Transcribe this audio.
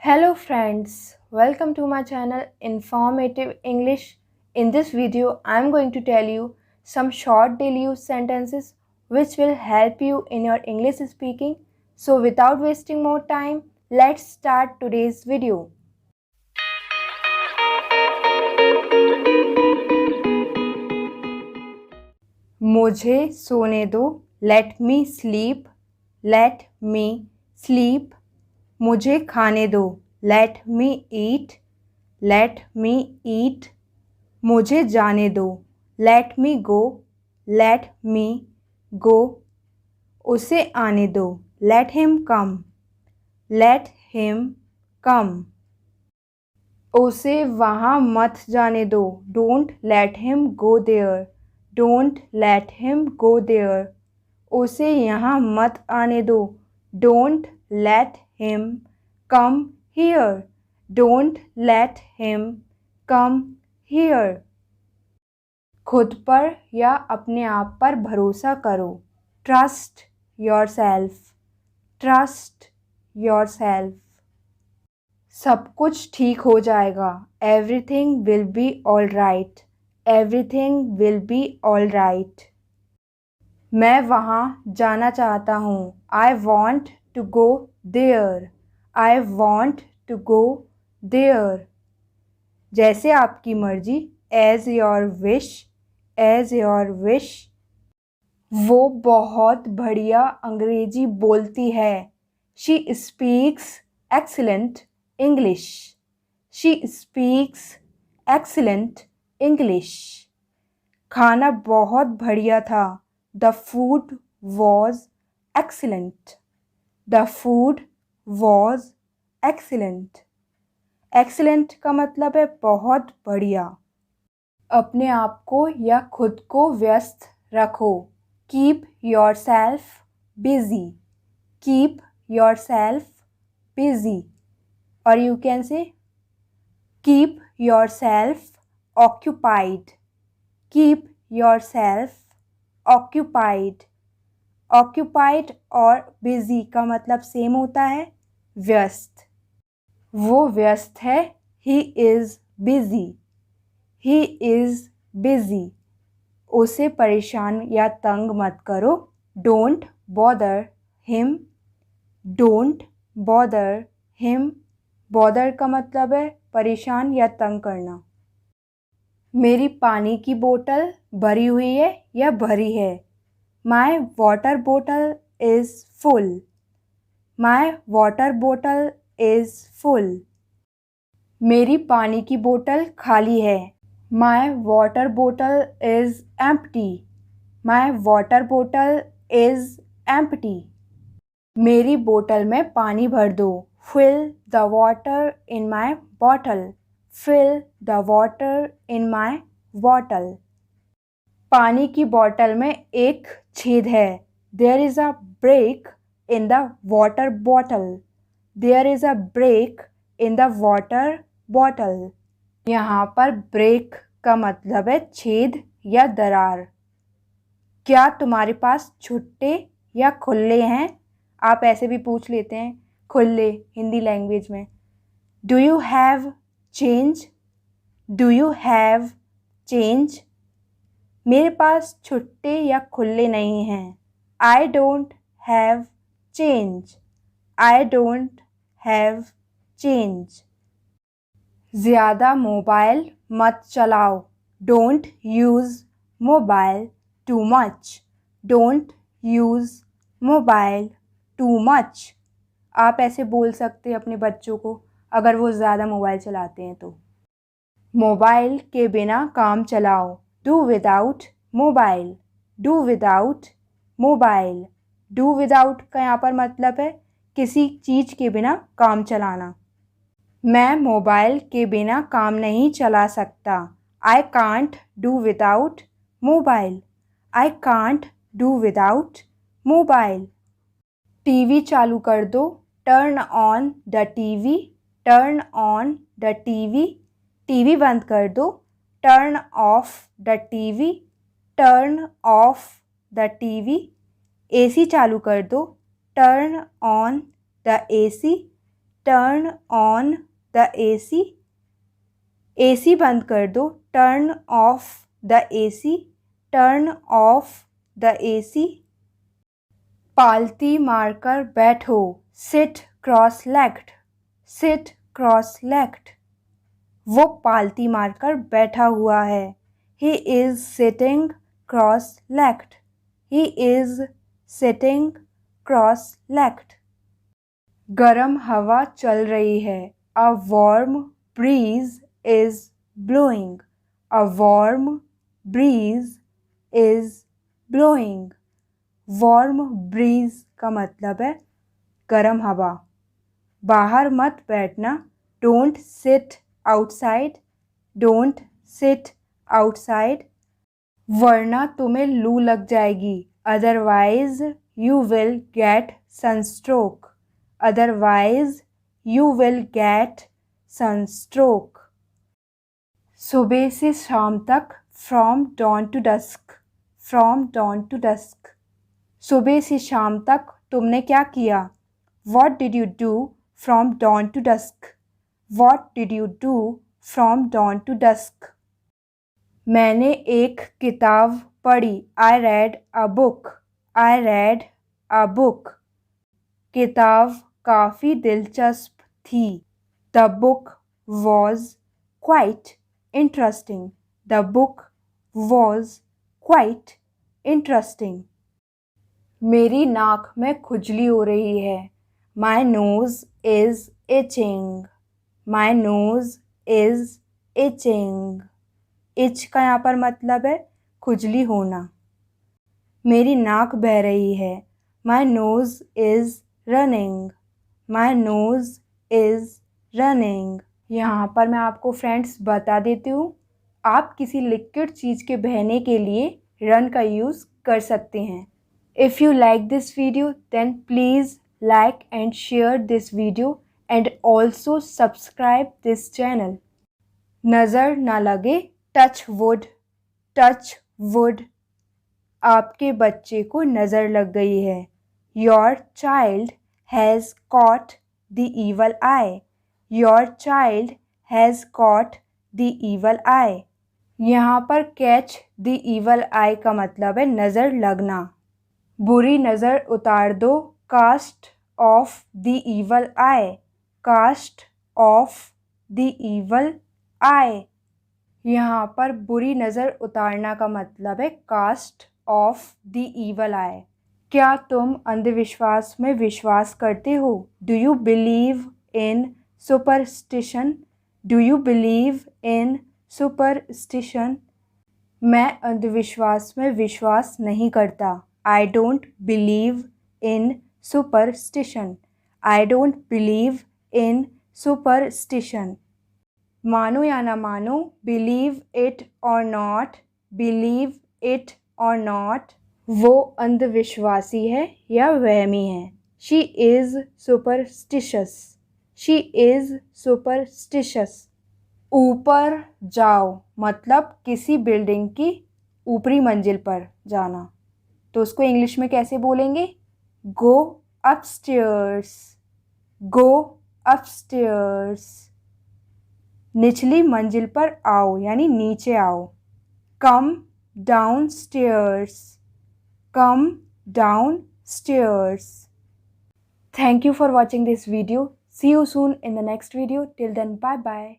Hello friends, welcome to my channel Informative English. In this video, I am going to tell you some short daily use sentences which will help you in your English speaking. So without wasting more time, let's start today's video. मुझे सोने दो, let me sleep, let me sleep. मुझे खाने दो, let me eat, let me eat. मुझे जाने दो, let me go, let me go. उसे आने दो, let him come, let him come. उसे वहाँ मत जाने दो, don't let him go there, don't let him go there. उसे यहाँ मत आने दो, don't let him come here, don't let him come here. खुद पर या अपने आप पर भरोसा करो, trust yourself, trust yourself. सब कुछ ठीक हो जाएगा, everything will be all right, everything will be all right. मैं वहाँ जाना चाहता हूँ, I want to go there, I want to go there. जैसे आपकी मर्जी, as your wish, as your wish. वो बहुत बढ़िया अंग्रेजी बोलती है, she speaks excellent English, she speaks excellent English. खाना बहुत बढ़िया था, the food was excellent, the food was excellent. excellent का मतलब है बहुत बढ़िया. अपने आप को या खुद को व्यस्त रखो, keep yourself busy, keep yourself busy. or you can say keep yourself occupied, keep yourself occupied. occupied और busy का मतलब सेम होता है, व्यस्त. वो व्यस्त है, he is busy, he is busy. उसे परेशान या तंग मत करो, don't bother him, don't bother him. bother का मतलब है परेशान या तंग करना. मेरी पानी की बोतल भरी हुई है या भरी है, my water bottle is full, my water bottle is full. मेरी पानी की बोतल खाली है, my water bottle is empty, my water bottle is empty. मेरी बोतल में पानी भर दो, fill the water in my bottle, fill the water in my bottle. पानी की बोतल में एक छेद है, there is a break in the water bottle, there is a break in the water bottle. यहाँ पर break का मतलब है छेद या दरार. क्या तुम्हारे पास छुट्टे या खुले हैं, आप ऐसे भी पूछ लेते हैं खुले हिंदी लैंग्वेज में. Do you have change, do you have change. मेरे पास छुट्टे या खुले नहीं हैं, I don't have change, I don't have change. ज़्यादा मोबाइल मत चलाओ, don't use mobile too much, don't use mobile too much. आप ऐसे बोल सकते हैं अपने बच्चों को अगर वो ज़्यादा मोबाइल चलाते हैं तो. मोबाइल के बिना काम चलाओ, do without mobile, do without mobile. Do without का यहाँ पर मतलब है किसी चीज़ के बिना काम चलाना. मैं मोबाइल के बिना काम नहीं चला सकता, I can't do without mobile, I can't do without mobile. TV चालू कर दो, turn on the TV, turn on the TV. TV बंद कर दो, turn off the TV, turn off the TV. AC चालू कर दो, turn on the AC, turn on the AC, AC बंद कर दो। Turn off the AC, turn off the AC. पालती मारकर बैठो, sit cross legged, sit cross legged. वो पालती मारकर बैठा हुआ है। He is sitting cross legged, he is sitting cross legged. गर्म हवा चल रही है। A warm breeze is blowing, a warm breeze is blowing. Warm breeze का मतलब है गर्म हवा। बाहर मत बैठना। Don't sit outside, don't sit outside, वरना तुम्हें लू लग जाएगी। Otherwise you will get sunstroke, otherwise you will get sunstroke. सुबह से शाम तक, from dawn to dusk, from dawn to dusk. सुबह से शाम तक तुमने क्या किया? What did you do from dawn to dusk? What did you do from dawn to dusk? मैंने एक किताब पढ़ी। I read a book. I read a book. किताब काफ़ी दिलचस्प थी। The book was quite interesting. The book was quite interesting. मेरी नाक में खुजली हो रही है। My nose is itching. My nose is itching. itch का यहाँ पर मतलब है खुजली होना। मेरी नाक बह रही है। My nose is running. My nose is running. यहाँ पर मैं आपको फ्रेंड्स बता देती हूँ, आप किसी लिक्विड चीज़ के बहने के लिए रन का यूज़ कर सकते हैं। If you like this video, then please like and share this video and also subscribe this channel. नज़र ना लगे, touch wood, touch wood. आपके बच्चे को नज़र लग गई है। Your child has caught the evil eye. Your child has caught the evil eye. यहाँ पर catch the evil eye का मतलब है नज़र लगना। बुरी नज़र उतार दो। Cast off the evil eye, cast off the evil eye. यहाँ पर बुरी नज़र उतारना का मतलब है cast off the evil eye. क्या तुम अंधविश्वास में विश्वास करते हो? Do you believe in superstition? Do you believe in superstition? मैं अंधविश्वास में विश्वास नहीं करता। I don't believe in superstition. I don't believe in superstition. मानो या ना मानो, believe it or not, believe it or not, वो अंधविश्वासी है या वहमी है। She is superstitious. She is superstitious. ऊपर जाओ मतलब किसी बिल्डिंग की ऊपरी मंजिल पर जाना। तो उसको इंग्लिश में कैसे बोलेंगे? Go upstairs, go upstairs. निचली मंजिल पर आओ यानी नीचे आओ। Come down stairs, come down stairs. Thank you for watching this video. See you soon in the next video. Till then bye bye.